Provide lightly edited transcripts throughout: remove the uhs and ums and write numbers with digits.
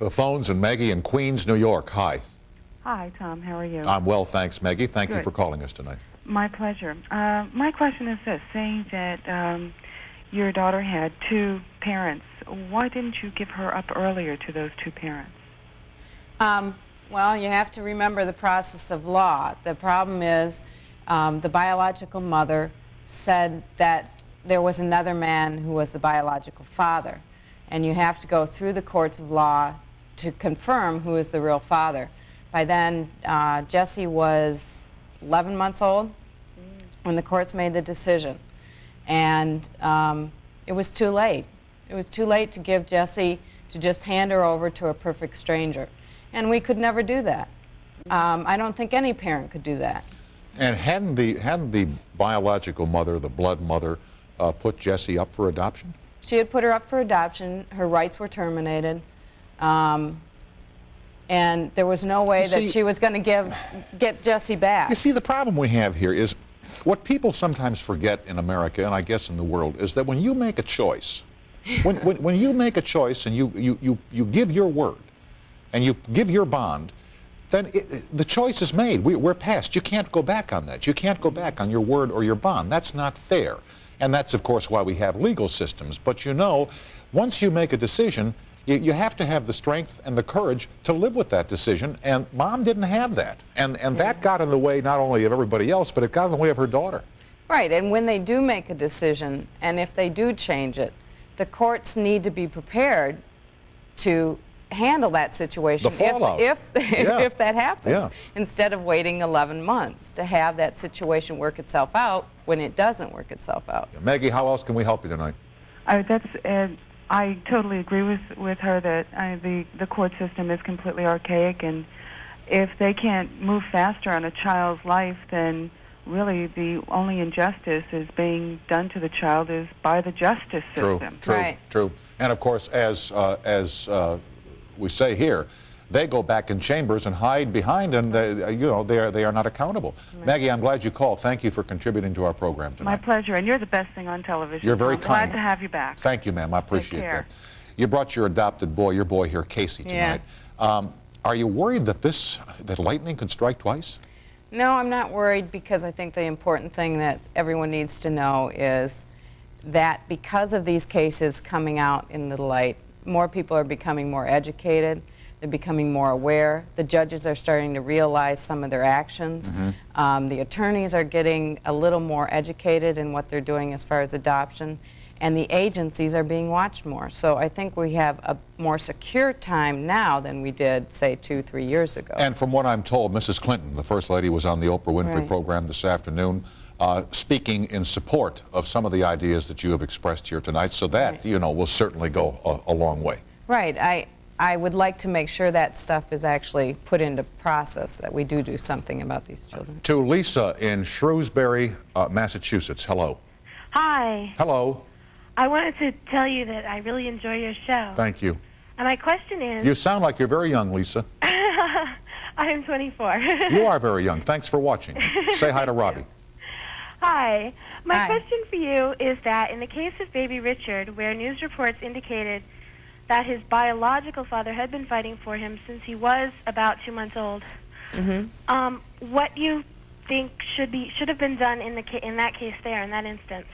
The phones and Maggie in Queens, New York. Hi. Hi, Tom. How are you? I'm well, thanks, Maggie. Thank you Good. for calling us tonight. My pleasure. My question is this. Saying that your daughter had two parents, why didn't you give her up earlier to those two parents? Well, you have to remember the process of law. The problem is the biological mother said that there was another man who was the biological father. And you have to go through the courts of law to confirm who is the real father. By then, Jesse was 11 months old when the courts made the decision. And it was too late. It was too late to give Jesse, to just hand her over to a perfect stranger. And we could never do that. I don't think any parent could do that. And hadn't the biological mother, the blood mother, put Jesse up for adoption? She had put her up for adoption. Her rights were terminated. And there was no way that she was going to get Jesse back. You see, the problem we have here is what people sometimes forget in America, and I guess in the world, is that when you make a choice, when you make a choice and you give your word and you give your bond, then the choice is made. We're past. You can't go back on that. You can't go back on your word or your bond. That's not fair. And that's, of course, why we have legal systems. But you know, once you make a decision, you have to have the strength and the courage to live with that decision. And Mom didn't have that. And that got in the way not only of everybody else, but it got in the way of her daughter. Right. And when they do make a decision, and if they do change it, the courts need to be prepared to handle that situation the fallout. If that happens, Yeah. instead of waiting 11 months to have that situation work itself out when it doesn't work itself out. Maggie, how else can we help you tonight? I totally agree with her that the court system is completely archaic, and if they can't move faster on a child's life, then really the only injustice is being done to the child is by the justice system. True, Right. true. And of course, as we say here, they go back in chambers and hide behind, and they are not accountable. Right. Maggie, I'm glad you called. Thank you for contributing to our program tonight. My pleasure, and you're the best thing on television. You're very I'm kind. glad to have you back. Thank you, ma'am. I appreciate that. You brought your adopted boy, your boy here, Casey, tonight. Yeah. Are you worried that lightning could strike twice? No, I'm not worried, because I think the important thing that everyone needs to know is that because of these cases coming out in the light, more people are becoming more educated. They're becoming more aware. The judges are starting to realize some of their actions. Mm-hmm. The attorneys are getting a little more educated in what they're doing as far as adoption. And the agencies are being watched more. So I think we have a more secure time now than we did, say, 2-3 years ago. And from what I'm told, Mrs. Clinton, the First Lady, was on the Oprah Winfrey program this afternoon, speaking in support of some of the ideas that you have expressed here tonight. So that, will certainly go a long way. Right. I would like to make sure that stuff is actually put into process, that we do something about these children. To Lisa in Shrewsbury, Massachusetts. Hello. Hi. Hello. I wanted to tell you that I really enjoy your show. Thank you. And my question is... You sound like you're very young, Lisa. I am 24. You are very young. Thanks for watching. Say hi to Robby. Hi. My Hi. question for you is that in the case of baby Richard, where news reports indicated that his biological father had been fighting for him since he was about 2 months old, what do you think should have been done in that case there, in that instance?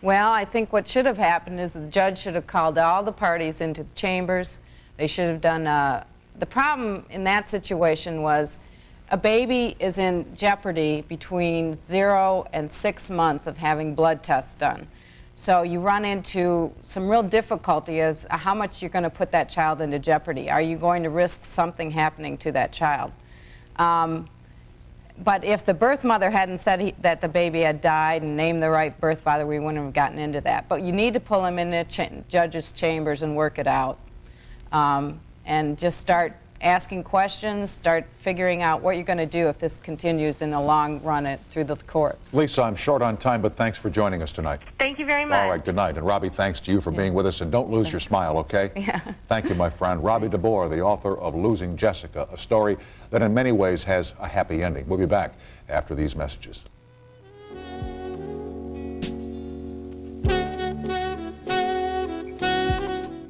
Well, I think what should have happened is the judge should have called all the parties into the chambers. They should have done the problem in that situation was a baby is in jeopardy between 0 and 6 months of having blood tests done. So you run into some real difficulty as how much you're going to put that child into jeopardy. Are you going to risk something happening to that child? But if the birth mother hadn't said that the baby had died and named the right birth father, we wouldn't have gotten into that. But you need to pull him into judges' chambers and work it out. And just start asking questions, start figuring out what you're going to do if this continues in the long run through the courts. Lisa, I'm short on time, but thanks for joining us tonight. Thank you very much. All right, good night. And Robby, thanks to you for being with us, and don't lose your smile, okay? Yeah. Thank you, my friend. Robby DeBoer, the author of Losing Jessica, a story that in many ways has a happy ending. We'll be back after these messages.